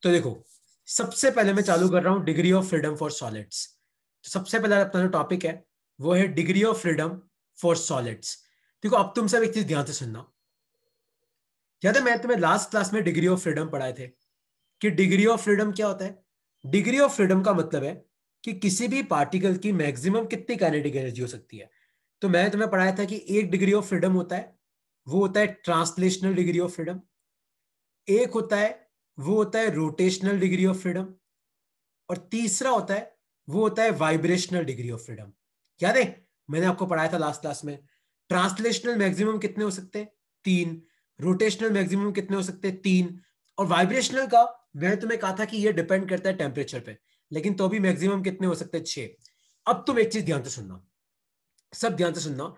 तो देखो, सबसे पहले मैं चालू कर रहा हूं degree of freedom for solids. तो सबसे पहला अपना जो टॉपिक है वो है degree of freedom for solids. देखो, अब तुम सब एक चीज ध्यान से सुनना। याद है मैं तुम्हें लास्ट क्लास में डिग्री ऑफ फ्रीडम पढ़ाए थे कि डिग्री ऑफ फ्रीडम क्या होता है? डिग्री ऑफ फ्रीडम का मतलब है कि किसी भी पार्टिकल की मैक्सिमम कितनी काइनेटिक एनर्जी हो सकती है। तो मैंने तुम्हें पढ़ाया था कि एक डिग्री ऑफ फ्रीडम होता है, वो होता है ट्रांसलेशनल डिग्री ऑफ फ्रीडम। एक होता है वो होता है रोटेशनल डिग्री ऑफ फ्रीडम। और तीसरा होता है वो होता है वाइब्रेशनल डिग्री ऑफ फ्रीडम। याद है मैंने आपको पढ़ाया था लास्ट क्लास में, ट्रांसलेशनल मैक्सिमम कितने हो सकते हैं? 3। रोटेशनल मैक्सिमम कितने हो सकते हैं? 3। और वाइब्रेशनल का मैंने तुम्हें कहा था कि ये डिपेंड करता है टेम्परेचर पे, लेकिन तो भी मैक्सिमम कितने हो सकते हैं? 6। अब तुम एक चीज ध्यान से सुनना, सब ध्यान से सुनना।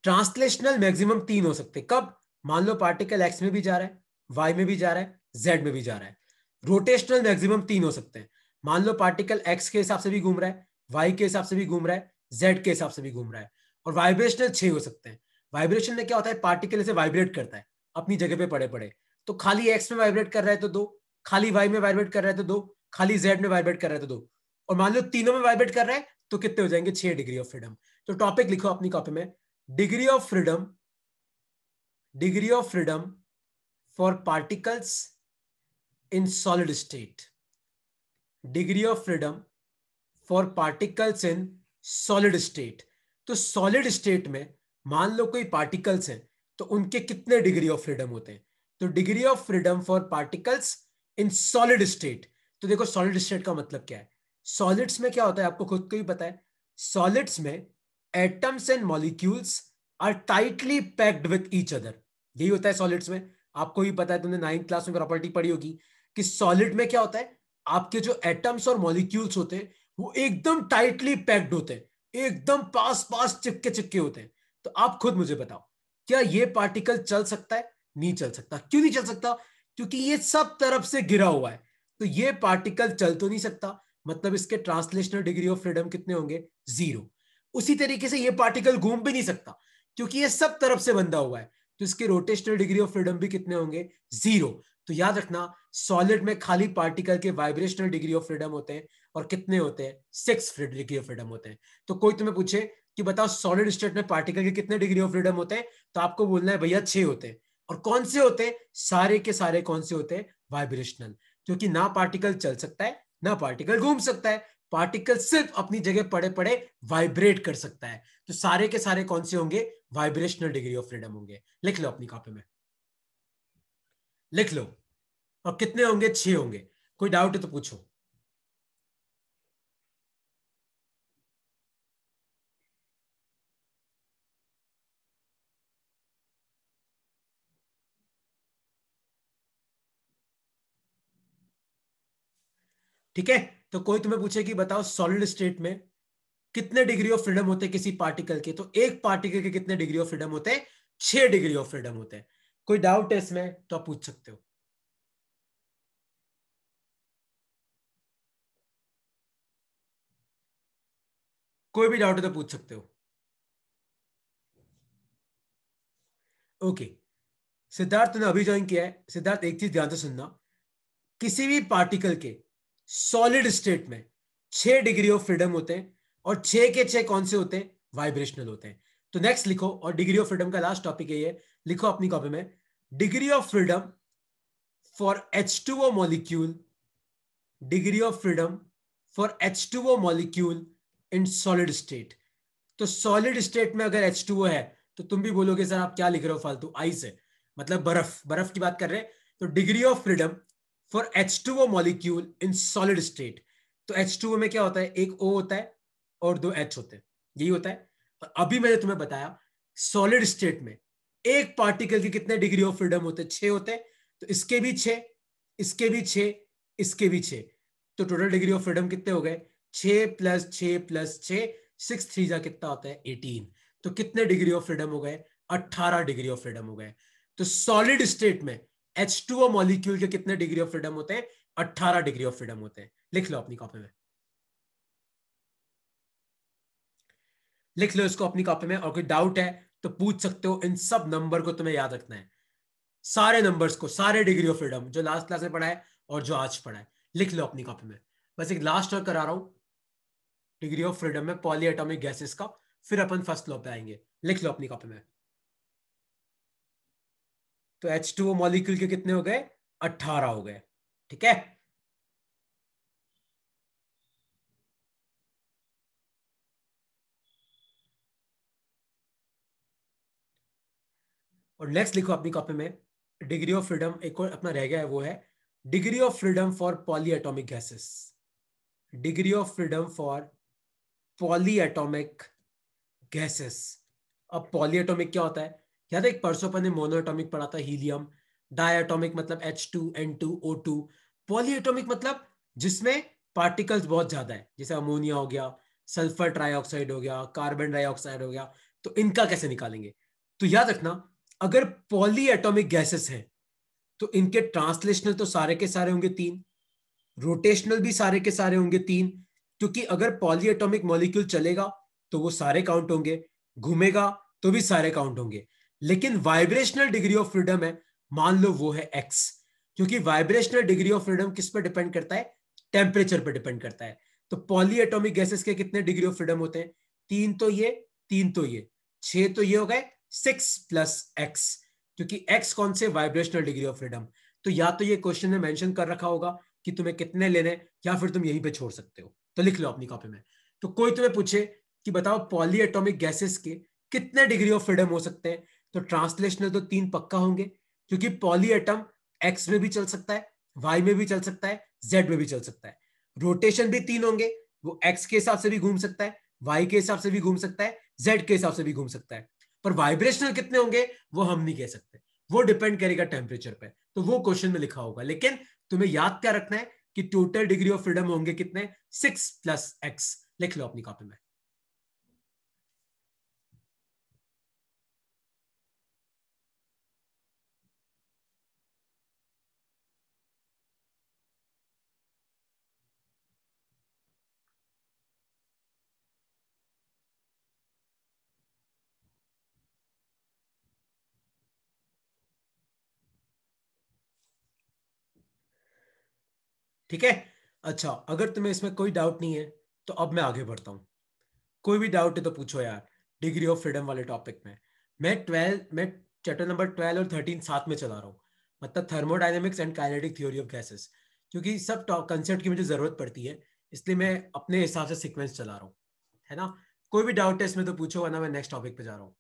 ट्रांसलेशनल मैक्सिमम 3 हो सकते हैं। कब? मान लो पार्टिकल एक्स में भी जा रहा है, वाई में भी जा रहा है, जेड में भी जा रहा है। रोटेशनल मैक्सिमम 3 हो सकते हैं। मान लो पार्टिकल एक्स के हिसाब से भी घूम रहा है, वाई के हिसाब से भी घूम रहा है, जेड के हिसाब से भी घूम रहा है। और वाइब्रेशनल 6 हो सकते हैं। वाइब्रेशन में क्या होता है? पार्टिकल ऐसे वाइब्रेट करता है अपनी जगह पे पड़े पड़े। तो खाली एक्स में वाइब्रेट कर रहा है तो 2, खाली वाई में वाइब्रेट कर रहा है तो 2, खाली जेड में वाइब्रेट कर रहा है तो 2। और मान लो तीनों में वाइब्रेट कर रहा है तो कितने हो जाएंगे? 6 डिग्री ऑफ फ्रीडम। तो टॉपिक लिखो अपनी कॉपी में, degree of freedom, degree of freedom for particles in solid state. Degree of freedom for particles in solid state. तो सॉलिड स्टेट में मान लो कोई पार्टिकल्स हैं तो उनके कितने डिग्री ऑफ फ्रीडम होते हैं? तो degree of freedom for particles in solid state. तो देखो, सॉलिड स्टेट का मतलब क्या है? सॉलिड्स में क्या होता है आपको खुद को ही पता है। सॉलिड्स में atoms and molecules are tightly packed with each other. यही होता है सॉलिड्स में। आपको ही पता है, तुमने 9th क्लास में प्रॉपर्टी पढ़ी होगी कि सॉलिड में क्या होता है, आपके जो एटम्स और मॉलिक्यूल्स होते हैं वो एकदम टाइटली पैक्ड होते हैं, एकदम पास पास चिपके चिपके होते हैं। तो आप खुद मुझे बताओ, क्या ये पार्टिकल चल सकता है? नहीं चल सकता। क्यों नहीं चल सकता? क्योंकि ये सब तरफ से गिरा हुआ है। तो ये पार्टिकल चल तो नहीं सकता, मतलब इसके ट्रांसलेशनल डिग्री ऑफ फ्रीडम कितने होंगे? 0। उसी तरीके से ये पार्टिकल घूम भी नहीं सकता क्योंकि ये सब तरफ से बंधा हुआ है। तो इसके रोटेशनल डिग्री ऑफ फ्रीडम भी कितने होंगे? 0। तो याद रखना, सॉलिड में खाली पार्टिकल के वाइब्रेशनल डिग्री ऑफ फ्रीडम होते हैं और कितने होते हैं? 6 डिग्री ऑफ फ्रीडम होते हैं। तो कोई तुम्हें पूछे कि बताओ सॉलिड स्टेट में पार्टिकल के कितने डिग्री ऑफ फ्रीडम होते हैं, तो आपको बोलना है भैया 6 होते हैं। और कौन से होते हैं? सारे के सारे कौन से होते हैं? वाइब्रेशनल। क्योंकि ना पार्टिकल चल सकता है ना पार्टिकल घूम सकता है, पार्टिकल सिर्फ अपनी जगह पड़े पड़े वाइब्रेट कर सकता है। तो सारे के सारे कौन से होंगे? वाइब्रेशनल डिग्री ऑफ फ्रीडम होंगे। लिख लो अपनी कॉपी में, लिख लो। और कितने होंगे? 6 होंगे। कोई डाउट है तो पूछो। ठीक है, तो कोई तुम्हें पूछे कि बताओ सॉलिड स्टेट में कितने डिग्री ऑफ फ्रीडम होते हैं किसी पार्टिकल के, तो एक पार्टिकल के कितने डिग्री ऑफ फ्रीडम होते हैं? 6 डिग्री ऑफ फ्रीडम होते हैं। कोई डाउट है इसमें तो आप पूछ सकते हो। कोई भी डाउट है तो पूछ सकते हो। ओके, सिद्धार्थ ने अभी ज्वाइन किया है। सिद्धार्थ एक चीज ध्यान से सुनना, किसी भी पार्टिकल के सॉलिड स्टेट में 6 डिग्री ऑफ फ्रीडम होते हैं और 6 के 6 कौन से होते हैं? वाइब्रेशनल होते हैं। तो नेक्स्ट लिखो, और डिग्री ऑफ फ्रीडम का लास्ट टॉपिक है ये, लिखो अपनी कॉपी में, degree of freedom for H2O molecule, degree of freedom for H2O molecule in solid state. तो सॉलिड स्टेट में अगर H2O है तो तुम भी बोलोगे सर आप क्या लिख रहे हो फालतू, आइस है मतलब बर्फ, बर्फ की बात कर रहे हैं। तो degree of freedom for H2O molecule in solid state. तो H2O में क्या होता है? एक O होता है और 2 H होते हैं, यही होता है। और अभी मैंने तुम्हें बताया सॉलिड स्टेट में एक पार्टिकल की कितने डिग्री ऑफ फ्रीडम होते हैं? 6 होते हैं। तो इसके भी 6, इसके भी 6, इसके भी 6। तो टोटल डिग्री ऑफ फ्रीडम कितने हो गए? 6 प्लस 6 प्लस 6, 6 3 जा कितना होता है? 18। तो कितने डिग्री ऑफ फ्रीडम हो गए? 18 डिग्री ऑफ फ्रीडम हो गए। तो सॉलिड स्टेट में H2O मॉलिक्यूल के कितने डिग्री ऑफ फ्रीडम होते हैं? 18 डिग्री ऑफ फ्रीडम होते हैं। लिख लो अपनी कॉपी में, लिख लो इसको अपनी कॉपी में। और कोई डाउट है तो पूछ सकते हो। इन सब नंबर को तुम्हें याद रखना है, सारे नंबर्स को, सारे डिग्री ऑफ फ्रीडम जो लास्ट क्लास में पढ़ा है और जो आज पढ़ा है लिख लो अपनी कॉपी में। बस एक लास्ट और करा रहा हूं डिग्री ऑफ फ्रीडम में पॉली एटॉमिक गैसेस का, फिर अपन फर्स्ट लॉ पे आएंगे। लिख लो अपनी कॉपी में। तो H2O मॉलिक्यूल के कितने हो गए? 18 हो गए। ठीक है, और नेक्स्ट लिखो अपनी कॉपी में डिग्री ऑफ फ्रीडम, एक और अपना रह गया है, वो है degree of freedom for poly atomic gases. Degree of freedom for poly atomic gases. अब पॉली एटॉमिक क्या होता है? याद है एक परसों अपन ने मोनो एटॉमिक पढ़ा था, हीलियम। डाई एटॉमिक मतलब H2N2O2। पॉली एटॉमिक मतलब जिसमें पार्टिकल्स बहुत ज्यादा है, जैसे अमोनिया हो गया, सल्फर ट्राइऑक्साइड हो गया, कार्बन डाइऑक्साइड हो गया। तो इनका कैसे निकालेंगे? तो याद रखना, अगर पॉली एटॉमिक गैसेस है तो इनके ट्रांसलेशनल तो सारे के सारे होंगे 3, रोटेशनल भी सारे के सारे होंगे 3, क्योंकि अगर पॉली एटॉमिक मॉलिक्यूल चलेगा तो वो सारे काउंट होंगे, घूमेगा तो भी सारे काउंट होंगे। लेकिन वाइब्रेशनल डिग्री ऑफ फ्रीडम है, मान लो वो है x, क्योंकि वाइब्रेशनल डिग्री ऑफ फ्रीडम किस पर डिपेंड करता है? टेम्परेचर पर डिपेंड करता है। तो पॉली एटॉमिक गैसेस के कितने डिग्री ऑफ फ्रीडम होते हैं? 3 तो ये, 3 तो ये, 6 तो ये हो गए, 6 प्लस x, क्योंकि x कौन से? Vibrational degree of freedom. तो या तो ये क्वेश्चन में मेंशन कर रखा होगा कि तुम्हें कितने लेने, या फिर तुम यहीं पे छोड़ सकते हो। तो लिख लो अपनी कॉपी में। तो कोई तुम्हें पूछे कि बताओ पॉली एटॉमिक गैसेस के कितने डिग्री ऑफ फ्रीडम हो सकते हैं, तो ट्रांसलेशनल तो 3 पक्का होंगे, क्योंकि पॉली एटम एक्स में भी चल सकता है, वाई में भी चल सकता है, जेड में भी चल सकता है। रोटेशन भी 3 होंगे, वो एक्स के हिसाब से भी घूम सकता है, वाई के हिसाब से भी घूम सकता है, जेड के हिसाब से भी घूम सकता है। पर वाइब्रेशनल कितने होंगे वो हम नहीं कह सकते, वो डिपेंड करेगा टेम्परेचर पे। तो वो क्वेश्चन में लिखा होगा, लेकिन तुम्हें याद क्या रखना है कि टोटल डिग्री ऑफ फ्रीडम होंगे कितने? 6 प्लस एक्स। लिख लो अपनी कॉपी में। ठीक है, अच्छा अगर तुम्हें इसमें कोई डाउट नहीं है तो अब मैं आगे बढ़ता हूं। कोई भी डाउट है तो पूछो यार, डिग्री ऑफ फ्रीडम वाले टॉपिक में। मैं चैप्टर नंबर 12 और 13 साथ में चला रहा हूँ, मतलब thermodynamics and kinetic theory of gases, क्योंकि सब कंसेप्ट की मुझे जरूरत पड़ती है, इसलिए मैं अपने हिसाब से सीक्वेंस चला रहा हूँ, है ना। कोई भी डाउट है इसमें तो पूछो, वरना मैं नेक्स्ट टॉपिक पे जा रहा हूँ।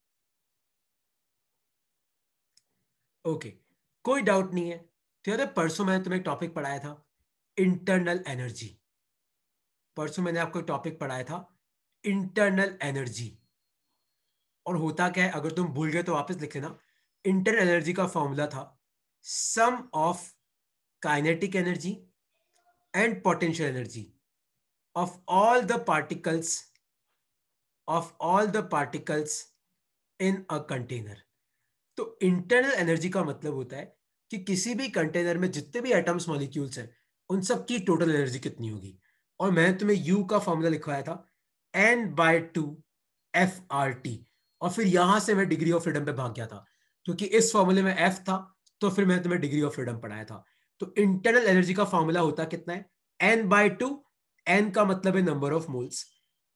ओके, कोई डाउट नहीं है तो यार परसों मैंने तुम्हें टॉपिक पढ़ाया था, इंटरनल एनर्जी। परसों मैंने आपको टॉपिक पढ़ाया था इंटरनल एनर्जी। और होता क्या है, अगर तुम भूल गए तो वापस लिख लेना। इंटरनल एनर्जी का फॉर्मूला था sum of kinetic energy and potential energy of all the particles in a container. तो इंटरनल एनर्जी का मतलब होता है कि किसी भी कंटेनर में जितने भी एटम्स मॉलिक्यूल्स हैं उन सब की टोटल एनर्जी कितनी होगी। और मैंने तुम्हें यू का फॉर्मूला लिखवाया था N/2 FRT, और फिर यहां से मैं डिग्री ऑफ फ्रीडम पे भाग गया था, क्योंकि इस फॉर्मूले में F था, तो फिर मैंने तुम्हें डिग्री ऑफ फ्रीडम पढ़ाया था। तो इंटरनल एनर्जी का फॉर्मूला होता कितना है? N/2। N का मतलब है नंबर ऑफ मोल्स,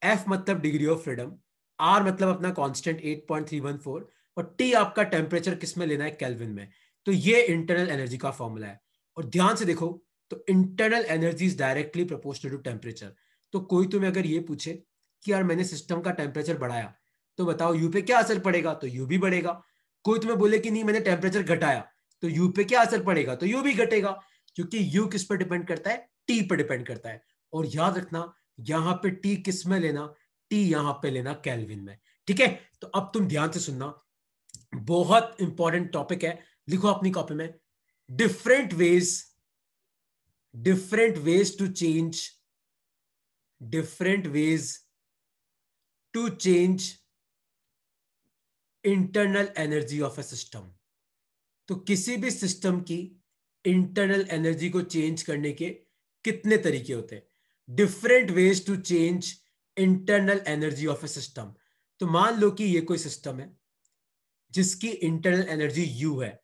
F मतलब डिग्री ऑफ फ्रीडम, R मतलब अपना कांस्टेंट 8.314, और T आपका टेम्परेचर किस में लेना है? केल्विन में। तो ये इंटरनल एनर्जी का फॉर्मूला है। और ध्यान से देखो, तो internal energy is directly proportional to temperature. तो कोई तुम्हें अगर ये पूछे कि यार मैंने सिस्टम का टेम्परेचर बढ़ाया, तो बताओ यू पे क्या असर पड़ेगा? तो यू भी बढ़ेगा। कोई तुम्हें बोले कि नहीं मैंने टेम्परेचर घटाया, तो यू पे क्या असर पड़ेगा? तो यू भी घटेगा, क्योंकि यू किस पर डिपेंड करता है? टी पर डिपेंड करता है। और याद रखना, यहां पे टी किस में लेना? टी यहां पे लेना केल्विन में। ठीक है, तो अब तुम ध्यान से सुनना, बहुत इंपॉर्टेंट टॉपिक है। लिखो अपनी कॉपी में, different ways different ways different ways to change internal energy of a system. तो किसी भी सिस्टम की इंटरनल एनर्जी को चेंज करने के कितने तरीके होते हैं? Different ways to change internal energy of a system. तो मान लो कि ये कोई सिस्टम है जिसकी इंटरनल एनर्जी यू है,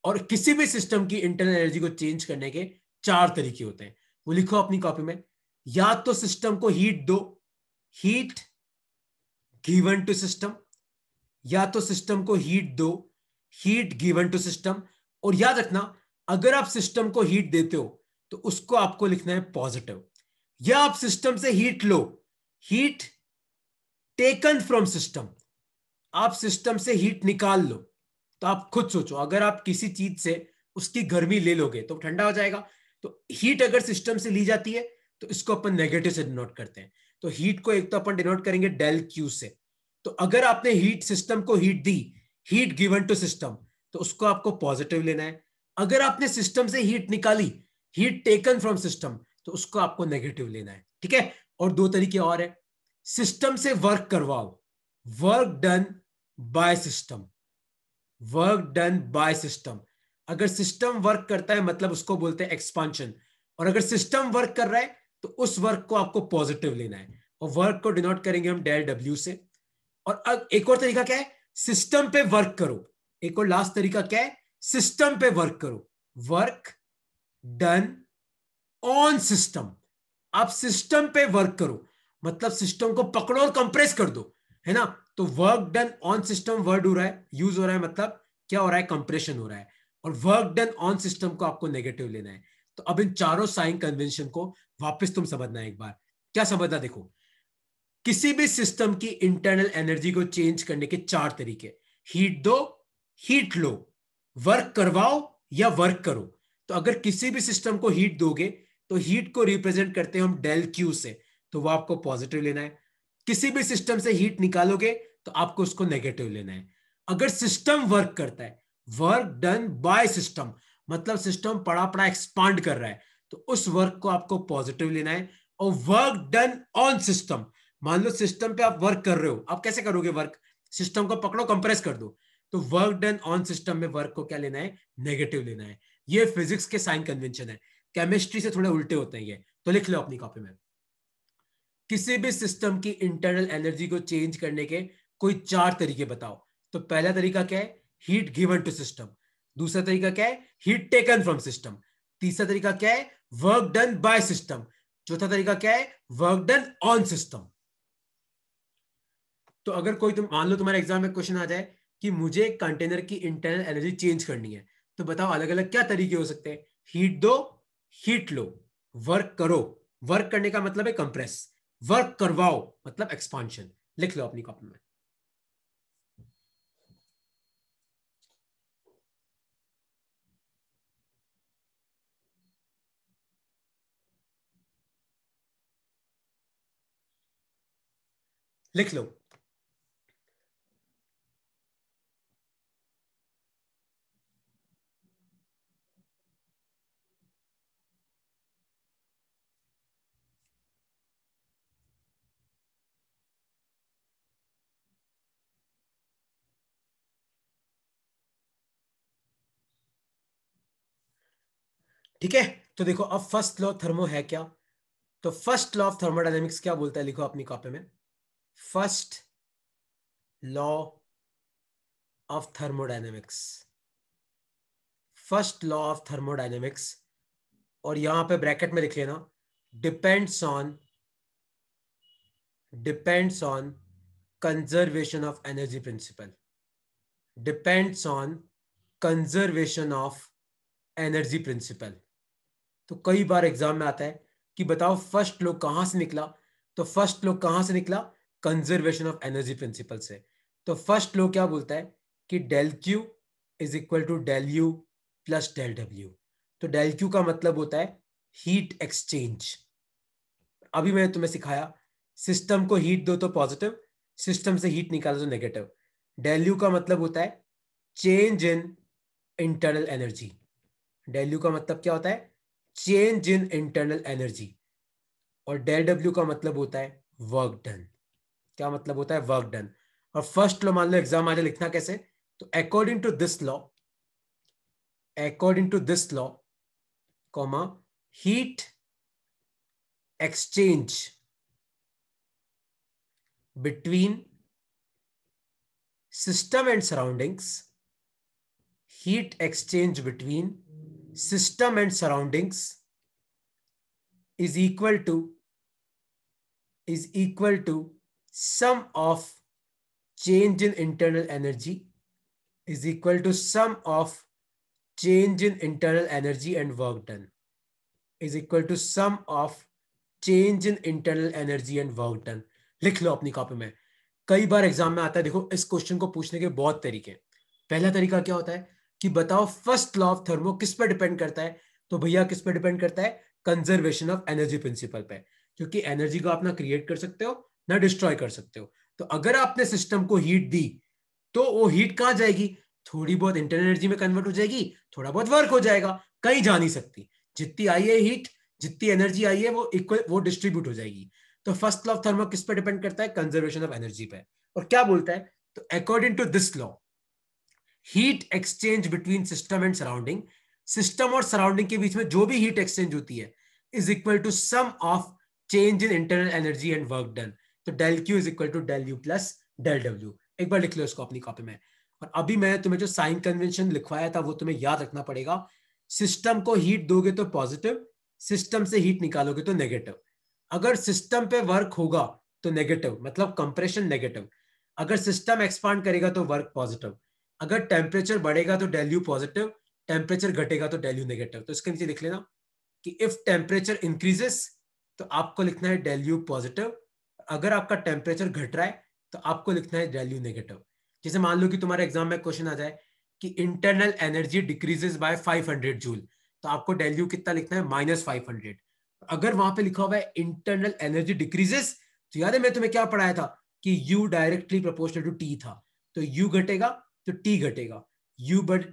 और किसी भी सिस्टम की इंटरनल एनर्जी को चेंज करने के 4 तरीके होते हैं, वो लिखो अपनी कॉपी में। या तो सिस्टम को हीट दो, हीट गिवन टू सिस्टम, या तो सिस्टम को हीट दो, हीट गिवन टू सिस्टम। और याद रखना, अगर आप सिस्टम को हीट देते हो तो उसको आपको लिखना है पॉजिटिव। या आप सिस्टम से heat low, heat taken from system, आप सिस्टम से हीट निकाल लो। तो आप खुद सोचो, अगर आप किसी चीज से उसकी गर्मी ले लोगे तो ठंडा हो जाएगा। तो हीट अगर सिस्टम से ली जाती है तो इसको अपन नेगेटिव से डिनोट करते हैं। तो हीट को एक तो अपन डिनोट करेंगे डेल क्यू से। तो अगर आपने हीट सिस्टम को हीट दी, हीट गिवन टू सिस्टम, तो उसको आपको पॉजिटिव लेना है। अगर आपने सिस्टम से हीट निकाली, हीट टेकन फ्रॉम सिस्टम, तो उसको आपको नेगेटिव लेना है। ठीक है। और दो तरीके और है, सिस्टम से वर्क करवाओ, work done by system, work done by system. अगर सिस्टम वर्क करता है मतलब उसको बोलते हैं एक्सपांशन। और अगर सिस्टम वर्क कर रहा है तो उस वर्क को आपको पॉजिटिव लेना है, और वर्क को डिनोट करेंगे हम डेल डब्ल्यू से। और अब एक और तरीका क्या है, सिस्टम पे वर्क करो। एक और लास्ट तरीका क्या है, सिस्टम पे वर्क करो, वर्क डन ऑन सिस्टम। आप सिस्टम पे वर्क करो मतलब सिस्टम को पकड़ो और कंप्रेस कर दो, है ना। तो work done on system word हो रहा है, यूज हो रहा है, मतलब क्या हो रहा है, कंप्रेशन हो रहा है। और वर्क डन ऑन सिस्टम को आपको नेगेटिव लेना है। तो अब इन चारों साइन कन्वेंशन को वापस तुम समझना है एक बार। क्या समझना, देखो, किसी भी सिस्टम की इंटरनल एनर्जी को चेंज करने के 4 तरीके, हीट दो, हीट लो, वर्क करवाओ, या वर्क करो। तो अगर किसी भी सिस्टम को हीट दोगे तो हीट को रिप्रेजेंट करते हैं हम डेल क्यू से, तो वो आपको पॉजिटिव लेना है। किसी भी सिस्टम से हीट निकालोगे तो आपको उसको नेगेटिव लेना है। अगर सिस्टम वर्क करता है, वर्क डन बाय सिस्टम, मतलब सिस्टम पड़ा पड़ा एक्सपांड कर रहा है, तो उस वर्क को आपको पॉजिटिव लेना है। और वर्क डन ऑन सिस्टम, मान लो सिस्टम पे आप वर्क कर रहे हो, आप कैसे करोगे वर्क, सिस्टम को पकड़ो कंप्रेस कर दो। तो वर्क डन ऑन सिस्टम में वर्क को क्या लेना है, नेगेटिव लेना है। ये फिजिक्स के साइन कन्वेंशन है, केमिस्ट्री से थोड़े उल्टे होते हैं ये, तो लिख लो अपनी कॉपी में। किसी भी सिस्टम की इंटरनल एनर्जी को चेंज करने के कोई 4 तरीके बताओ। तो पहला तरीका क्या है, हीट गिवन टू सिस्टम। दूसरा तरीका क्या है, हीट टेकन फ्रॉम सिस्टम। तीसरा तरीका क्या है, वर्क डन बाय सिस्टम। चौथा तरीका क्या है, वर्क डन ऑन सिस्टम। तो अगर कोई, तुम मान लो तुम्हारे एग्जाम में क्वेश्चन आ जाए कि मुझे कंटेनर की इंटरनल एनर्जी चेंज करनी है, तो बताओ अलग अलग क्या तरीके हो सकते हैं। हीट दो, हीट लो, वर्क करो, वर्क करने का मतलब है कंप्रेस, वर्क करवाओ मतलब एक्सपांशन। लिख लो अपनी कॉपी में। लिख लो। ठीक है। तो देखो, अब फर्स्ट लॉ थर्मो है क्या। तो फर्स्ट लॉ ऑफ थर्मोडायनेमिक्स क्या बोलता है, लिखो अपनी कॉपी में। First law of thermodynamics, first law of thermodynamics, और यहां पे ब्रैकेट में लिख लेना, depends on, depends on conservation of energy principal, depends on conservation of energy principal. तो कई बार एग्जाम में आता है कि बताओ फर्स्ट लॉ कहां से निकला। तो फर्स्ट लॉ कहां से निकला, कंजर्वेशन ऑफ एनर्जी प्रिंसिपल से। तो फर्स्ट लॉ क्या बोलता है कि del Q is equal to del U plus del W. तो डेल क्यू का मतलब होता है हीट एक्सचेंज। अभी मैंने तुम्हें सिखाया, सिस्टम को हीट दो तो पॉजिटिव, सिस्टम से हीट निकालो तो नेगेटिव। डेल यू का मतलब होता है change in internal energy. Del U का मतलब क्या होता है, चेंज इन इंटरनल एनर्जी। और डेल डब्ल्यू का मतलब होता है वर्क डन। क्या मतलब होता है, वर्क डन। और फर्स्ट लॉ मान लो एग्जाम आ जाए, लिखना कैसे, तो according to this law, according to this law, comma, heat exchange between system and surroundings, heat exchange between system and surroundings is equal to sum of change in internal energy is equal to sum of change in internal energy and work done is equal to sum of change in internal energy and work done. लिख लो अपनी copy में. कई बार exam में आता है. देखो इस question को पूछने के बहुत तरीके. पहला तरीका क्या होता है कि बताओ फर्स्ट लॉ ऑफ थर्मो किस पर डिपेंड करता है. तो भैया किस पर डिपेंड करता है? कंजर्वेशन ऑफ एनर्जी प्रिंसिपल पे. क्योंकि एनर्जी को आप ना क्रिएट कर सकते हो ना डिस्ट्रॉय कर सकते हो. तो अगर आपने सिस्टम को हीट दी तो वो हीट कहां जाएगी? थोड़ी बहुत इंटरनल एनर्जी में कन्वर्ट हो जाएगी, थोड़ा बहुत वर्क हो जाएगा, कहीं जा नहीं सकती. जितनी आई है हीट, जितनी एनर्जी आई है वो इक्वल, वो डिस्ट्रीब्यूट हो जाएगी. तो फर्स्ट लॉ ऑफ थर्मो किस पे डिपेंड करता है? कंजर्वेशन ऑफ एनर्जी पे. और क्या बोलता है? तो according to this law, heat exchange between system and surrounding, system और सराउंडिंग के बीच में जो भी हीट एक्सचेंज होती है is equal to sum of change in internal energy and work done. तो del Q is equal to del U plus del W. एक बार लिख लो इसको अपनी कॉपी में. और अभी मैं तुम्हें जो साइन कन्वेंशन लिखवाया था वो तुम्हें याद रखना पड़ेगा. सिस्टम को हीट दोगे तो पॉजिटिव, सिस्टम से हीट निकालोगे तो नेगेटिव. अगर सिस्टम पे वर्क होगा तो नेगेटिव, मतलब कंप्रेशन नेगेटिव. अगर सिस्टम एक्सपांड करेगा तो वर्क पॉजिटिव. अगर टेम्परेचर बढ़ेगा तो डेल्यू पॉजिटिव, टेम्परेचर घटेगा तो डेल्यू नेगेटिव. तो इसके नीचे लिख लेना कि इफ टेम्परेचर इंक्रीजेस तो आपको लिखना है डेल्यू पॉजिटिव. अगर आपका टेम्परेचर घट रहा है तो आपको लिखना है डेल्यू नेगेटिव. जैसे मान लो कि तुम्हारे एग्जाम में क्वेश्चन आ जाए कि internal energy decreases bye 500 joule, तो आपको डेल्यू कितना लिखना है? -500. अगर वहां पे लिखा हुआ है इंटरनल एनर्जी डिक्रीजेस, तो याद है मैं तुम्हें क्या पढ़ाया था कि U directly proportional to T था. तो यू घटेगा तो टी घटेगा,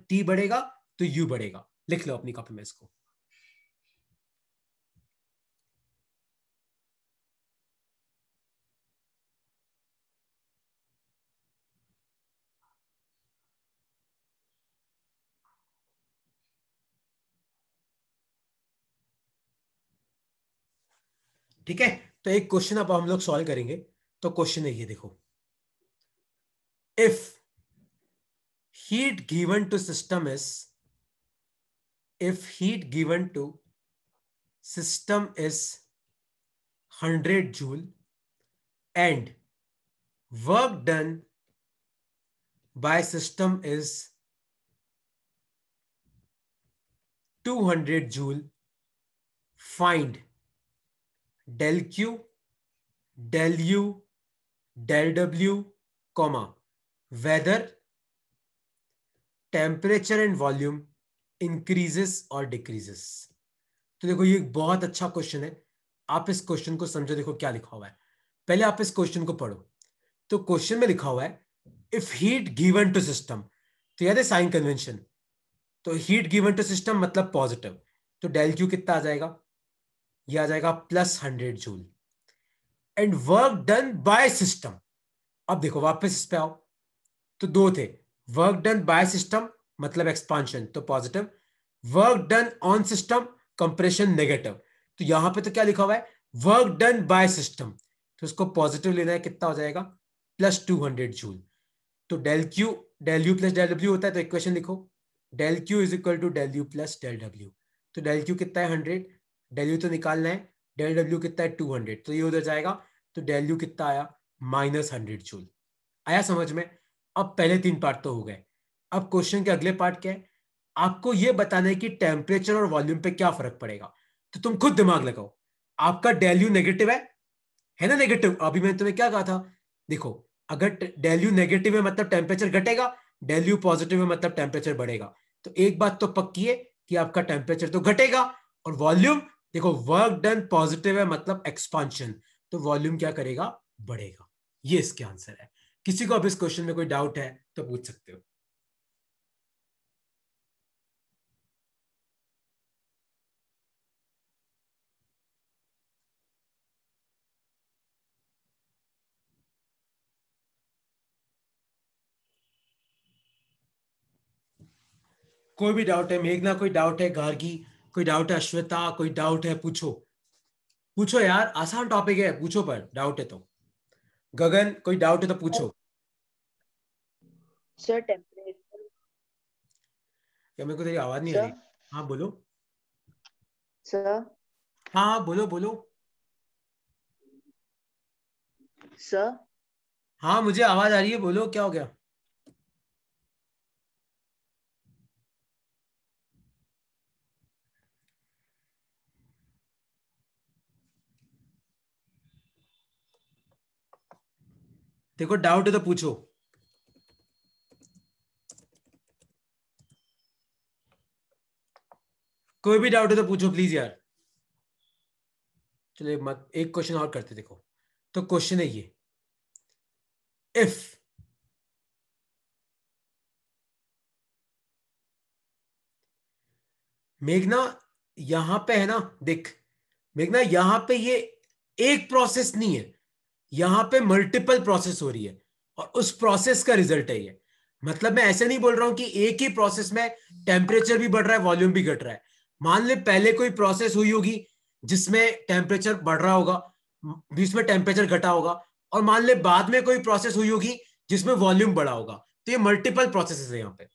टी बढ़ेगा तो यू बढ़ेगा. लिख लो अपनी कॉपी में इसको. ठीक है. तो एक क्वेश्चन अब हम लोग सॉल्व करेंगे. तो क्वेश्चन है ये देखो. If heat given to system is if heat given to system is 100 joule and work done by system is 200 joule, find del q, del u, del w, comma whether temperature and volume increases or decreases. तो देखो ये एक बहुत अच्छा question है. आप इस question को समझो. देखो क्या लिखा हुआ है. पहले आप इस क्वेश्चन को पढ़ो. तो क्वेश्चन में लिखा हुआ है if heat given to system, तो याद है साइन कन्वेंशन. तो हीट गिवन टू सिस्टम मतलब पॉजिटिव. तो डेल क्यू कितना आ जाएगा? ये आ जाएगा +100 joule. And work done by system. अब देखो वापस इस पे आओ. तो दो थे. वर्क डन बाय सिस्टम मतलब एक्सपांशन, तो positive. Work done on system, compression negative. तो यहां पे तो क्या लिखा हुआ है? Work done by system. तो उसको पॉजिटिव लेना है. कितना हो जाएगा? +200 जूल. तो del U plus del W होता है. तो इक्वेशन लिखो. Del Q is equal to del U plus del W. तो डेल क्यू कितना है? 100. डेल यू तो निकालना है. डेल डब्ल्यू कितना है? 200. तो ये उधर जाएगा. तो डेल यू कितना आया? -100 जूल. आया समझ में? अब पहले 3 पार्ट तो हो गए. अब क्वेश्चन के अगले पार्ट क्या है? आपको यह बताना है कि टेम्परेचर और वॉल्यूम पे क्या फर्क पड़ेगा. तो तुम खुद दिमाग लगाओ. आपका डेल यू नेगेटिव है ना? नेगेटिव. अभी मैंने तुम्हें क्या कहा था? देखो अगर डेल यू नेगेटिव है मतलब टेम्परेचर घटेगा, डेल यू पॉजिटिव है मतलब टेम्परेचर बढ़ेगा. तो एक बात तो पक्की है कि आपका टेम्परेचर तो घटेगा. और वॉल्यूम, देखो वर्क डन पॉजिटिव है मतलब एक्सपांशन, तो वॉल्यूम क्या करेगा? बढ़ेगा. ये इसके आंसर है. किसी को अब इस क्वेश्चन में कोई डाउट है तो पूछ सकते हो. कोई भी डाउट है? मेघना कोई डाउट है? गार्गी कोई डाउट है? अश्वेता कोई डाउट है? पूछो. पूछो यार, आसान टॉपिक है. पूछो पर डाउट है तो. गगन कोई डाउट है तो पूछो. Sir temperature. क्या मेरे को तेरी आवाज नहीं आ रही? सर हाँ बोलो. सर हाँ हाँ, बोलो बोलो। सर। हाँ मुझे आवाज आ रही है, बोलो क्या हो गया। देखो डाउट है तो पूछो। कोई भी डाउट है तो पूछो प्लीज यार। चलिए मत एक क्वेश्चन और करते, देखो। तो क्वेश्चन है ये, इफ मेघना, यहां पे है ना, देख मेघना, यहां पे ये एक प्रोसेस नहीं है, यहां पे मल्टीपल प्रोसेस हो रही है, और उस प्रोसेस का रिजल्ट है ये। मतलब मैं ऐसे नहीं बोल रहा हूं कि एक ही प्रोसेस में टेम्परेचर भी बढ़ रहा है, वॉल्यूम भी घट रहा है। मान ले पहले कोई प्रोसेस हुई होगी जिसमें टेम्परेचर बढ़ रहा होगा, बीच में टेम्परेचर घटा होगा, और मान ले बाद में कोई प्रोसेस हुई होगी जिसमें वॉल्यूम बढ़ा होगा। तो ये मल्टीपल प्रोसेस है यहाँ पे।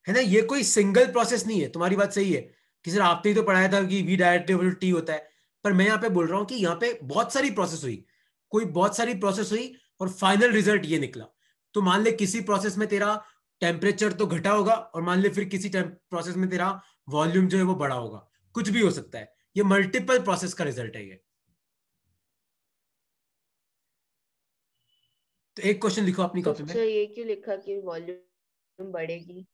है ना, ये कोई सिंगल प्रोसेस नहीं है, तुम्हारी बात सही है कि सर आपने ही तो पढ़ाया था कि वी डायरेक्ट टी होता है। पर मैं यहाँ पे बोल रहा हूँ कि यहाँ पे बहुत सारी प्रोसेस हुई, कोई बहुत सारी प्रोसेस हुई और फाइनल रिजल्ट ये निकला। तो मान ले किसी प्रोसेस में तेरा टेम्परेचर तो घटा होगा, और मान ले फिर किसी प्रोसेस में तेरा वॉल्यूम जो है वो बढ़ा होगा। कुछ भी हो सकता है, ये मल्टीपल प्रोसेस का रिजल्ट है ये। तो एक क्वेश्चन लिखो अपनी तो कॉपी में। सर ये क्यों लिखा कि वॉल्यूम बढ़ेगी?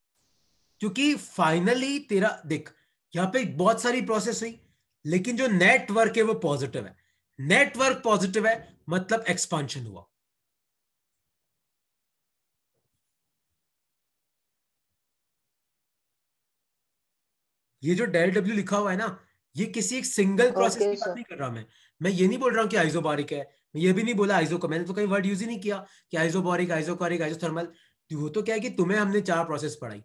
क्योंकि फाइनली तेरा देख, यहां पे बहुत सारी प्रोसेस हुई, लेकिन जो नेटवर्क है वो पॉजिटिव है। नेटवर्क पॉजिटिव है मतलब एक्सपांशन हुआ। ये जो डेल डब्ल्यू लिखा हुआ है ना, ये किसी एक सिंगल प्रोसेस ओके की बात सर। नहीं कर रहा मैं ये नहीं बोल रहा हूँ कि आइसोबारिक है। मैं ये भी नहीं बोला आइसो का, मैंने तो कई वर्ड यूज ही नहीं किया कि आइसोबारिक, आइसोकारिक, आइसोथर्मल। वो तो क्या है कि तुम्हें हमने चार प्रोसेस पढ़ाई।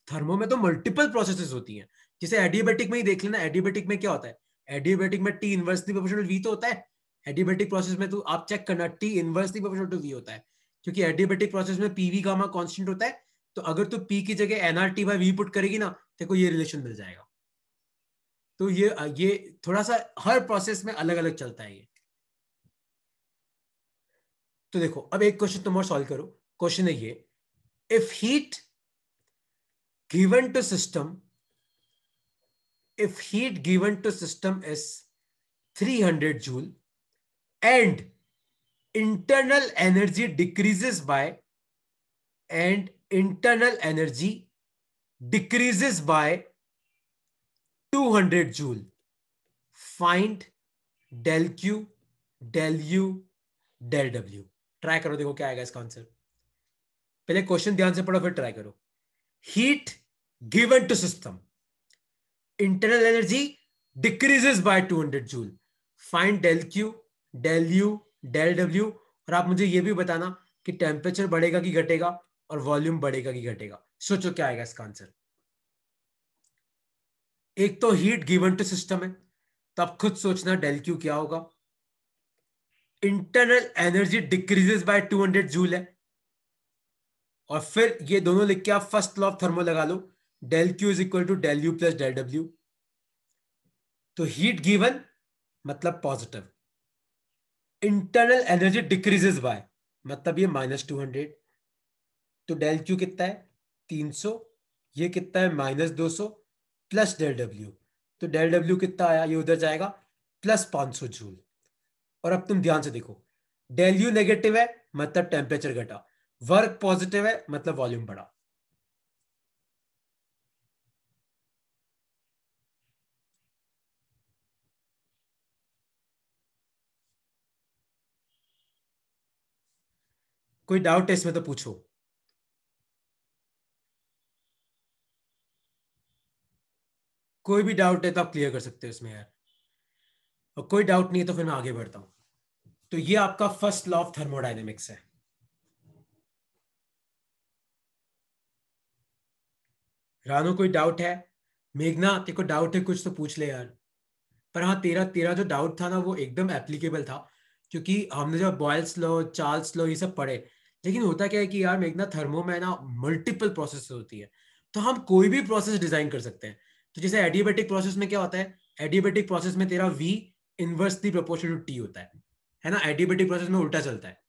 थर्मो में तो मल्टीपल प्रोसेसेस होती हैं। जैसे एडियाबेटिक में ही देख लेना, एडियाबेटिक में क्या होता है। एडियाबेटिक में टी इनवर्सली प्रोपोर्शनल वी तो होता है। एडियाबेटिक प्रोसेस में तो आप चेक करना, T inversely proportional to V होता है। क्योंकि एडियाबेटिक प्रोसेस में पीवी गामा कांस्टेंट होता है। तो अगर तू पी की जगह एनआरटी बाय वी पुट करेगी ना, तेरे को ये रिलेशन मिल जाएगा। तो ये थोड़ा सा हर प्रोसेस में अलग अलग चलता है ये। तो देखो अब एक क्वेश्चन तुम और सॉल्व करो। क्वेश्चन है ये, if heat given to system, if heat given to system is 300 joule and internal energy decreases by and internal energy decreases by 200 joule, find del q, del u, del w। Try करो, देखो क्या आएगा इसका answer. पहले question ध्यान से पढ़ो फिर ट्राई करो। Heat given to system, internal energy decreases by 200 joule, find del q, del u, del w। और आप मुझे ये भी बताना कि टेम्परेचर बढ़ेगा कि घटेगा, और वॉल्यूम बढ़ेगा कि घटेगा। सोचो क्या आएगा इसका आंसर। एक तो हीट गिवन टू सिस्टम है, तो आप खुद सोचना डेल क्यू क्या होगा। Internal energy decreases bye 200 joule है, और फिर ये दोनों लिख के आप फर्स्ट लॉ ऑफ थर्मो लगा लो, del Q is equal to del U plus del W. तो हीट गिवन मतलब positive, internal energy decreases by मतलब ये -200। तो डेल क्यू कितना है, 300। ये कितना है, -200, प्लस डेल डब्ल्यू। तो डेल डब्ल्यू कितना आया, ये उधर जाएगा, +500 जूल। और अब तुम ध्यान से देखो, डेल यू नेगेटिव है मतलब टेम्परेचर घटा, वर्क पॉजिटिव है मतलब वॉल्यूम बढ़ा। कोई डाउट है इसमें तो पूछो। कोई भी डाउट है तो आप क्लियर कर सकते हो इसमें यार। और कोई डाउट नहीं है तो फिर मैं आगे बढ़ता हूं। तो ये आपका फर्स्ट लॉ ऑफ थर्मोडायनेमिक्स है। रानो कोई डाउट है? मेघना तेरे को डाउट है कुछ तो पूछ ले यार। पर हाँ, तेरा तेरा जो डाउट था ना वो एकदम एप्लीकेबल था। क्योंकि हमने जो बॉयल्स लॉ, चार्ल्स लॉ, ये सब पढ़े, लेकिन होता क्या है कि यार मेघना थर्मो में ना मल्टीपल प्रोसेस होती है, तो हम कोई भी प्रोसेस डिजाइन कर सकते हैं। तो जैसे एडियाबेटिक प्रोसेस में क्या होता है, एडियाबेटिक प्रोसेस में तेरा V inversely proportional to T होता है ना, एडियाबेटिक प्रोसेस में उल्टा चलता है।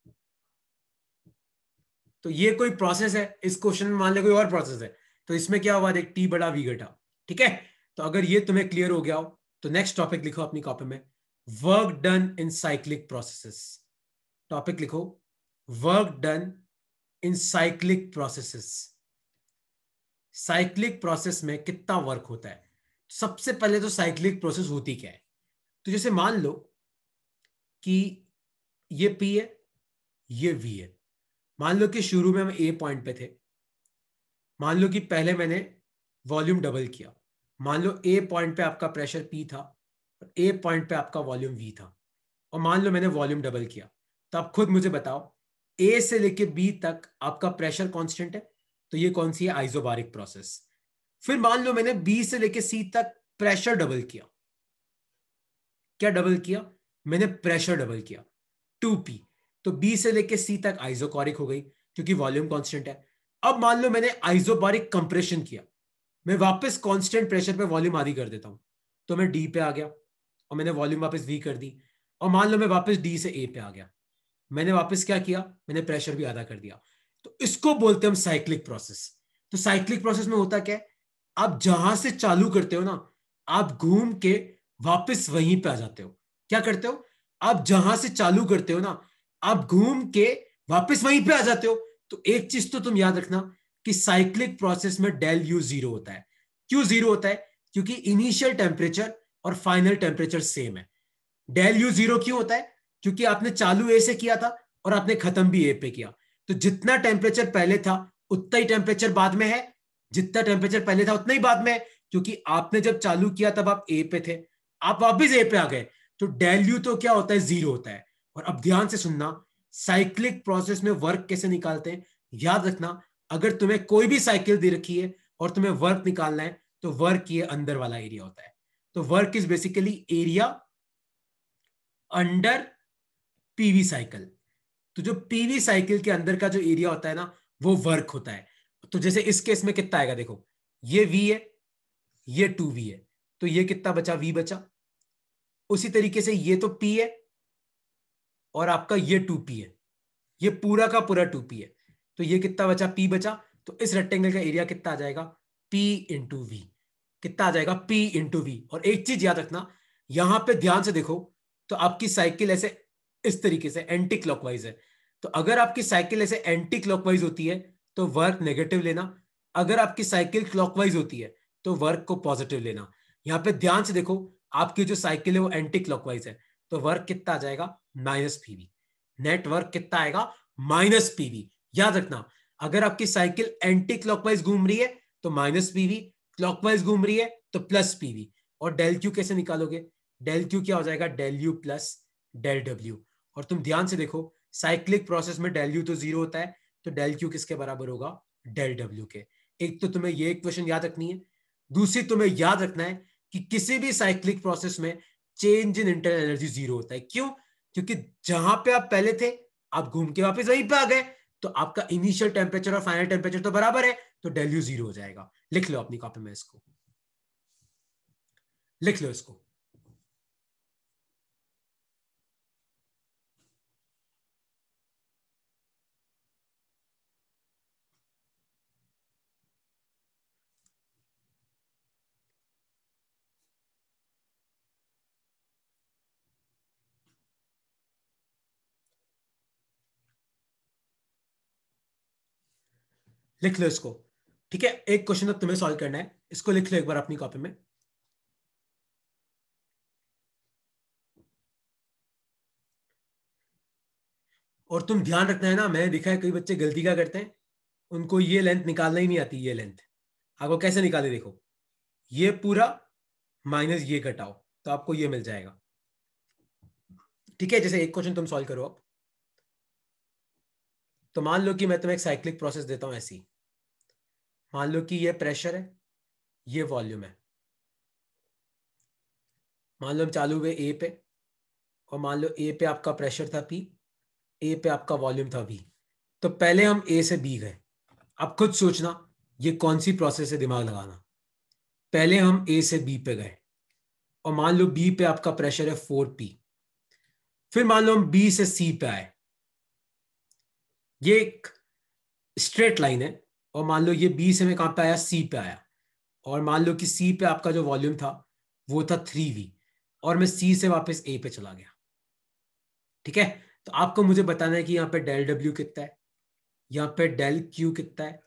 तो ये कोई प्रोसेस है, इस क्वेश्चन में मान ले कोई और प्रोसेस है, तो इसमें क्या हुआ, देख T बड़ा V घटा। ठीक है, तो अगर ये तुम्हें क्लियर हो गया हो तो नेक्स्ट टॉपिक लिखो अपनी कॉपी में, work done in cyclic processes. Topic लिखो, work done in cyclic processes. Cyclic process में कितना वर्क होता है। सबसे पहले तो साइक्लिक प्रोसेस होती क्या है, तो जैसे मान लो कि ये P है, ये V है। मान लो कि शुरू में हम A पॉइंट पे थे, मान लो कि पहले मैंने वॉल्यूम डबल किया, मान लो A पॉइंट पे आपका प्रेशर P था और A पॉइंट पे आपका वॉल्यूम V था, और मान लो मैंने वॉल्यूम डबल किया, तो आप खुद मुझे बताओ A से लेके B तक आपका प्रेशर कांस्टेंट है, तो ये कौन सी है, आइसोबारिक प्रोसेस। फिर मान लो मैंने B से लेके C तक प्रेशर डबल किया, क्या डबल किया, मैंने प्रेशर डबल किया, 2P। तो B से लेके C तक आइसोकोरिक हो गई क्योंकि वॉल्यूम कांस्टेंट है। अब मान लो मैंने आइसोबारिक कंप्रेशन किया, मैं वापस कांस्टेंट प्रेशर पे वॉल्यूम आधी कर देता हूं, तो मैं D पे आ गया और मैंने वॉल्यूम वापस V कर दी। और मान लो मैं वापस D से A पे आ गया, मैंने वापस क्या किया, मैंने प्रेशर भी आधा कर दिया। तो इसको बोलते हैं हम साइक्लिक प्रोसेस। तो साइक्लिक प्रोसेस में होता क्या है, आप जहां से चालू करते हो ना, आप घूम के वापस वहीं पे आ जाते हो। क्या करते हो, आप जहां से चालू करते हो ना, आप घूम के वापस वहीं पे आ जाते हो। तो एक चीज तो तुम याद रखना कि साइक्लिक प्रोसेस में डेल यू जीरो होता है। क्यों जीरो होता है, क्योंकि इनिशियल टेम्परेचर और फाइनल टेम्परेचर सेम है। डेल यू जीरो क्यों होता है, क्योंकि आपने चालू ए से किया था और आपने खत्म भी ए पे किया, तो जितना टेम्परेचर पहले था उतना ही टेम्परेचर बाद में है, जितना टेम्परेचर पहले था उतना ही बाद में है, क्योंकि आपने जब चालू किया तब आप ए पे थे, आप वापिस ए पे आ गए, तो डेल यू तो क्या होता है, जीरो होता है। और अब ध्यान से सुनना, साइक्लिक प्रोसेस में वर्क कैसे निकालते हैं, याद रखना, अगर तुम्हें कोई भी साइकिल दे रखी है और तुम्हें वर्क निकालना है, तो वर्क ये अंदर वाला एरिया होता है। तो work is basically area under PV cycle. तो जो पीवी साइकिल के अंदर का जो एरिया होता है ना, वो वर्क होता है। तो जैसे इस केस में कितना आएगा, देखो ये V है, ये 2V है, तो ये कितना बचा, V बचा। उसी तरीके से ये तो P है और आपका ये 2P है, ये पूरा का पूरा 2P है, तो ये कितना बचा, P बचा। तो इस रेक्टेंगल का एरिया कितना आ जाएगा, P इंटू V। कितना आ जाएगा, P इंटू V। और एक चीज याद रखना, यहां पे ध्यान से देखो, तो आपकी साइकिल ऐसे इस तरीके से एंटी क्लॉकवाइज है, तो अगर आपकी साइकिल ऐसे एंटी क्लॉकवाइज होती है तो वर्क नेगेटिव लेना, अगर आपकी साइकिल क्लॉकवाइज होती है तो वर्क को पॉजिटिव लेना। यहां पे ध्यान से देखो, आपकी जो साइकिल है वो एंटी क्लॉकवाइज है, तो वर्क कितना आ जाएगा, -PV। नेटवर्क कितना आएगा, -PV। याद रखना, अगर आपकी साइकिल एंटी क्लॉकवाइज घूम रही है तो -PV, क्लॉकवाइज घूम रही है तो +PV। और डेल क्यू कैसे निकालोगे, डेल क्यू क्या हो जाएगा, del U plus del W. और तुम ध्यान से देखो, साइक्लिक प्रोसेस में डेल यू तो जीरो होता है, तो डेल क्यू किसके बराबर होगा, डेल डब्ल्यू के। एक तो तुम्हें ये इक्वेशन याद रखनी है, दूसरी तुम्हें याद रखना है कि किसी भी साइक्लिक प्रोसेस में change in internal energy zero होता है। क्यों, क्योंकि जहां पे आप पहले थे आप घूम के वापस वहीं पे आ गए, तो आपका इनिशियल टेम्परेचर और फाइनल टेम्परेचर तो बराबर है, तो डेल यू जीरो हो जाएगा। लिख लो अपनी कॉपी में, इसको लिख लो इसको। लिख लो इसको। ठीक है, एक क्वेश्चन अब तुम्हें सॉल्व करना है, इसको लिख लो एक बार अपनी कॉपी में। और तुम ध्यान रखना है ना, मैंने देखा है कई बच्चे गलती क्या करते हैं, उनको ये लेंथ निकालना ही नहीं आती। ये लेंथ आपको कैसे निकाले, देखो ये पूरा माइनस ये घटाओ तो आपको ये मिल जाएगा। ठीक है, जैसे एक क्वेश्चन तुम सॉल्व करो अब, तो मान लो कि मैं तुम्हें एक साइक्लिक प्रोसेस देता हूं ऐसी, मान लो कि ये प्रेशर है, ये वॉल्यूम है, मान लो हम चालू हुए ए पे और मान लो ए पे आपका प्रेशर था P, ए पे आपका वॉल्यूम था V। तो पहले हम ए से बी गए। अब खुद सोचना ये कौन सी प्रोसेस है, दिमाग लगाना। पहले हम ए से बी पे गए और मान लो बी पे आपका प्रेशर है 4P। फिर मान लो हम बी से सी पे आए, ये एक स्ट्रेट लाइन है। और मान लो ये बी से मैं कहां पे आया, सी पे आया। और मान लो कि सी पे आपका जो वॉल्यूम था वो था 3V, और मैं सी से वापस ए पे चला गया। ठीक है, तो आपको मुझे बताना है कि यहाँ पे डेल डब्ल्यू कितना है, यहाँ पे डेल क्यू कितना है,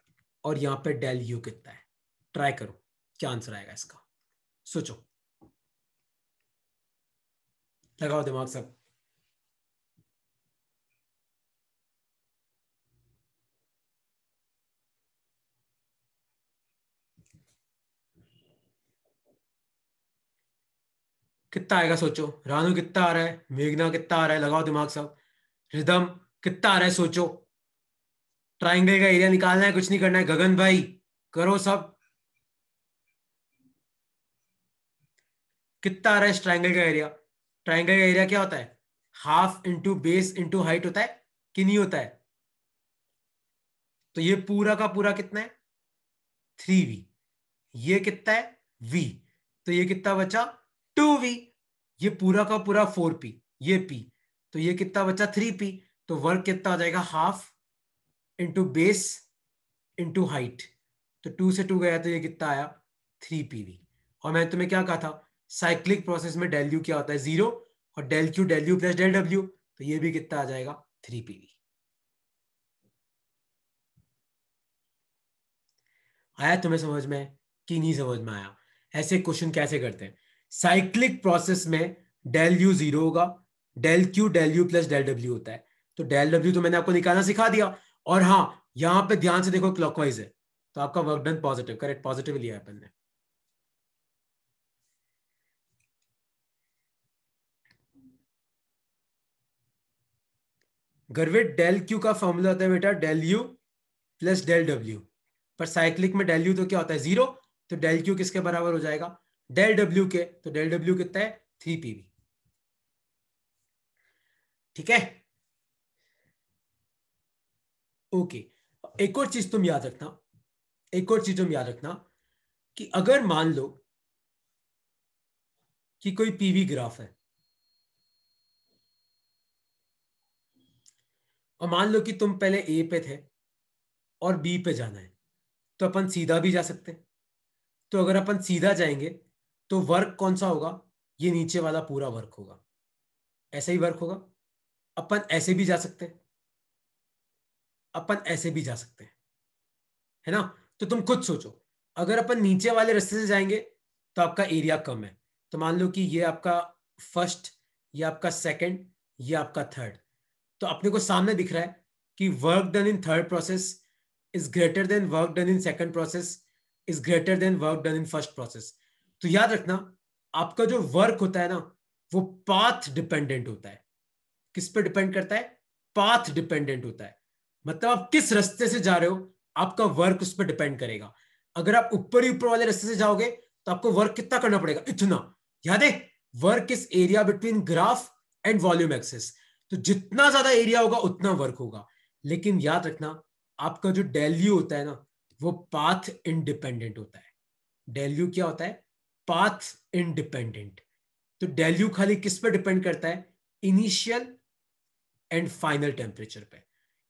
और यहाँ पे डेल यू कितना है। ट्राई करो, क्या आंसर आएगा इसका, सोचो, लगाओ दिमाग सब। कितना आएगा सोचो। रानू कितना आ रहा है, मेघना कितना आ रहा है, लगाओ दिमाग सब। रिदम कितना आ रहा है सोचो। ट्राइंगल का एरिया निकालना है, कुछ नहीं करना है। गगन भाई करो सब। कितना आ रहा है इस ट्राइंगल का एरिया। ट्राइंगल का एरिया क्या होता है, half into base into height होता है कि नहीं होता है। तो ये पूरा का पूरा कितना है, 3V। ये कितना है, V। तो ये कितना बचा, 2V। ये पूरा का पूरा 4P, ये P। तो ये कितना बचा, 3P। तो वर्क कितना आ जाएगा, half into base into height. तो 2 से 2 गया तो ये कितना आया, 3PV। और मैंने तुम्हें क्या कहा था, साइक्लिक प्रोसेस में डेल यू क्या होता है, 0। और del U plus del W, तो ये भी कितना आ जाएगा, 3PV। आया तुम्हें समझ में कि नहीं समझ में आया। ऐसे क्वेश्चन कैसे करते हैं, साइक्लिक प्रोसेस में डेल यू 0 होगा, del U plus del W होता है। तो डेल डब्ल्यू तो मैंने आपको निकालना सिखा दिया। और हाँ, यहां पे ध्यान से देखो, क्लॉकवाइज है, तो आपका work done positive, correct, positive लिया है अपन ने। गर्वित डेल क्यू का फॉर्मूला होता है बेटा del U plus del W. पर साइक्लिक में डेल यू तो क्या होता है, 0। तो डेल क्यू किसके बराबर हो जाएगा, डेल डब्ल्यू के। तो डेल डब्ल्यू कितना है, 3PV। ठीक है, ओके। एक और चीज तुम याद रखना, एक और चीज तुम याद रखना, कि अगर मान लो कि कोई पीवी ग्राफ है, और मान लो कि तुम पहले ए पे थे और बी पे जाना है, तो अपन सीधा भी जा सकते हैं। तो अगर अपन सीधा जाएंगे तो वर्क कौन सा होगा, ये नीचे वाला पूरा वर्क होगा, ऐसा ही वर्क होगा। अपन ऐसे भी जा सकते हैं, अपन ऐसे भी जा सकते हैं, है ना। तो तुम खुद सोचो, अगर अपन नीचे वाले रास्ते से जाएंगे तो आपका एरिया कम है। तो मान लो कि ये आपका फर्स्ट, ये आपका सेकंड, ये आपका थर्ड। तो अपने को सामने दिख रहा है कि work done in third process is greater than work done in second process is greater than work done in first process. तो याद रखना, आपका जो वर्क होता है ना, वो पाथ डिपेंडेंट होता है। किस पे डिपेंड करता है, पाथ डिपेंडेंट होता है। मतलब आप किस रास्ते से जा रहे हो, आपका वर्क उस पर डिपेंड करेगा। अगर आप ऊपर ही ऊपर वाले रास्ते से जाओगे तो आपको वर्क कितना करना पड़ेगा, इतना। याद है, work is area between graph and volume axis. तो जितना ज्यादा एरिया होगा उतना वर्क होगा। लेकिन याद रखना, आपका जो डेल यू होता है ना, वो पाथ इंडिपेंडेंट होता है। डेल यू क्या होता है, पाथ इंडिपेंडेंट। तो डेल यू खाली किस पे डिपेंड करता है, इनिशियल एंड फाइनल टेम्परेचर पे।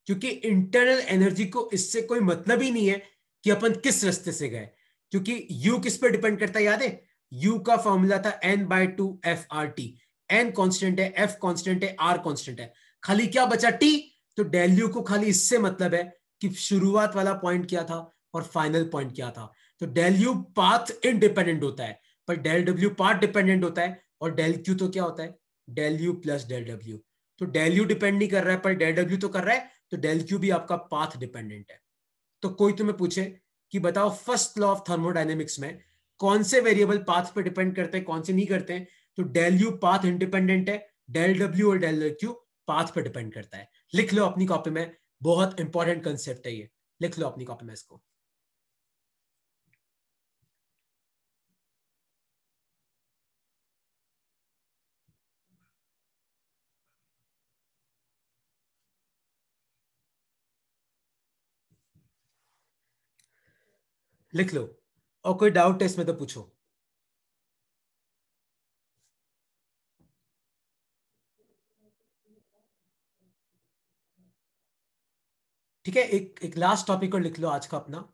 क्योंकि इंटरनल एनर्जी को इससे कोई मतलब ही नहीं है कि अपन किस रास्ते से गए, क्योंकि यू किस पे डिपेंड करता है, याद है, यू का फॉर्मूला था N/2 FRT। एन कांस्टेंट है, एफ कांस्टेंट है, आर कांस्टेंट है, खाली क्या बचा, टी। तो डेल यू को खाली इससे मतलब है कि शुरुआत वाला पॉइंट क्या था और फाइनल पॉइंट क्या था। तो डेल यू पाथ इंडिपेंडेंट होता है, पर डेल डब्ल्यू पाथ डिपेंडेंट होता है। और डेल क्यू तो क्या होता है, del U plus del W. तो डेल यू डिपेंड नहीं कर रहा है पर डेल डब्ल्यू तो कर रहा है। तो डेल क्यू भी आपका पाथ डिपेंडेंट है। तो कोई तुम्हें पूछे कि बताओ फर्स्ट लॉ ऑफ थर्मोडायनेमिक्स में कौन से वेरिएबल पाथ पे डिपेंड करते हैं, कौन से नहीं करते हैं। तो डेल यू पाथ इंडिपेंडेंट है, डेल डब्ल्यू और डेल क्यू पाथ पे डिपेंड करता है। लिख लो अपनी कॉपी में, बहुत इंपॉर्टेंट कंसेप्ट है ये, लिख लो अपनी कॉपी में इसको। लिख लो, और कोई डाउट है इसमें तो पूछो। ठीक है, एक लास्ट टॉपिक और लिख लो आज का अपना,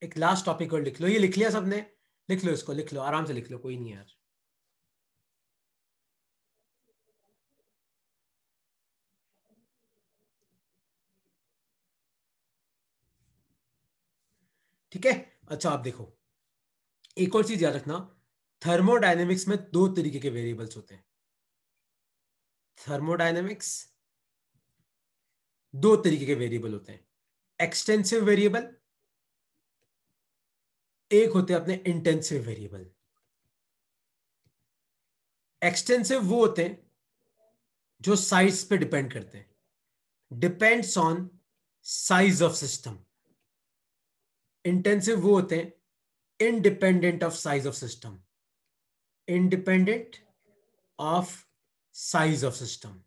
एक लास्ट टॉपिक और लिख लो। ये लिख लिया सबने? लिख लो इसको, लिख लो आराम से लिख लो, कोई नहीं यार। ठीक है, अच्छा आप देखो, एक और चीज याद रखना, थर्मोडायनेमिक्स में दो तरीके के वेरिएबल्स होते हैं। थर्मोडायनेमिक्स दो तरीके के वेरिएबल होते हैं, एक्सटेंसिव वेरिएबल, एक होते हैं अपने इंटेंसिव वेरिएबल। एक्सटेंसिव वो होते हैं जो साइज पे डिपेंड करते हैं, depends on size of system. Intensive वो होते हैं independent of size of system, independent of size of system.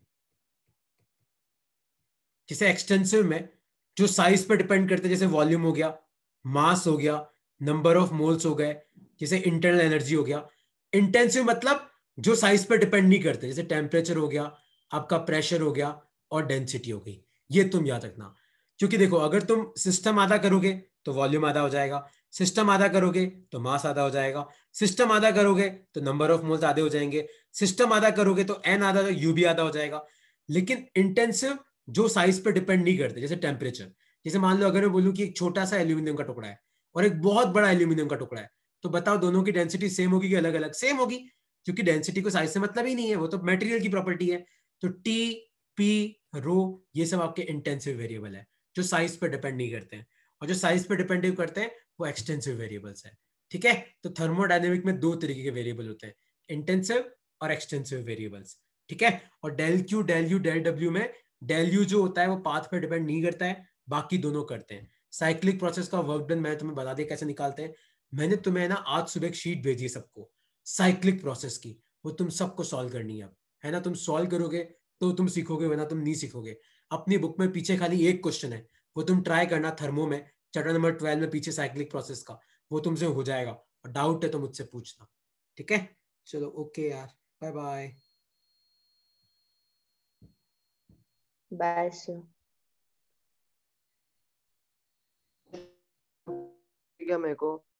जैसे एक्सटेंसिव में जो साइज पे डिपेंड करते हैं, जैसे वॉल्यूम हो गया, मास हो गया, नंबर ऑफ मोल्स हो गए, जैसे इंटरनल एनर्जी हो गया। इंटेंसिव मतलब जो साइज पे डिपेंड नहीं करते, जैसे टेम्परेचर हो गया, आपका प्रेशर हो गया, और डेंसिटी हो गई। ये तुम याद रखना, क्योंकि देखो अगर तुम सिस्टम आधा करोगे तो वॉल्यूम आधा हो जाएगा, सिस्टम आधा करोगे तो मास आधा हो जाएगा, सिस्टम आधा करोगे तो नंबर ऑफ मोल्स आधे हो जाएंगे, सिस्टम आधा करोगे तो एन आधा, यू भी आधा हो जाएगा। लेकिन इंटेंसिव जो साइज पे डिपेंड नहीं करते, जैसे टेम्परेचर, जैसे मान लो अगर मैं बोलूं कि एक छोटा सा एल्यूमिनियम का टुकड़ा है और एक बहुत बड़ा एल्यूमिनियम का टुकड़ा है, तो बताओ दोनों की डेंसिटी सेम होगी कि अलग अलग? सेम होगी, क्योंकि डेंसिटी को साइज से मतलब ही नहीं है, वो तो मटेरियल की प्रॉपर्टी है। तो टी, पी, रो, ये सब आपके इंटेंसिव वेरिएबल है जो साइज पे डिपेंड नहीं करते हैं, और जो साइज पे डिपेंड करते हैं वो एक्सटेंसिव वेरिएबल्स है। ठीक है, तो थर्मोडायनेमिक में दो तरीके के वेरिएबल होते हैं, इंटेंसिव और एक्सटेंसिव वेरिएबल्स। ठीक है, और del Q, del U, del W में डेल यू जो होता है वो पाथ पे डिपेंड नहीं करता है, बाकी दोनों करते हैं। साइक्लिक प्रोसेस का वर्क डन मैंने तुम्हें बता दिया कैसे निकालते हैं। मैंने तुम्हें ना आज सुबह एक शीट भेजी है सबको साइक्लिक प्रोसेस की, वो तुम सबको सॉल्व करनी है अब, है ना? तुम सॉल्व करोगे तो तुम सीखोगे, वरना तुम नहीं सीखोगे। अपनी बुक में पीछे खाली एक क्वेश्चन है, वो तुम ट्राई करना, थर्मो में चैप्टर नंबर 12 में पीछे साइक्लिक प्रोसेस का, वो तुमसे हो जाएगा, और डाउट है तो मुझसे पूछना। ठीक है, चलो ओके यार, बाय बाय। Bye sir. ठीक है मेरे को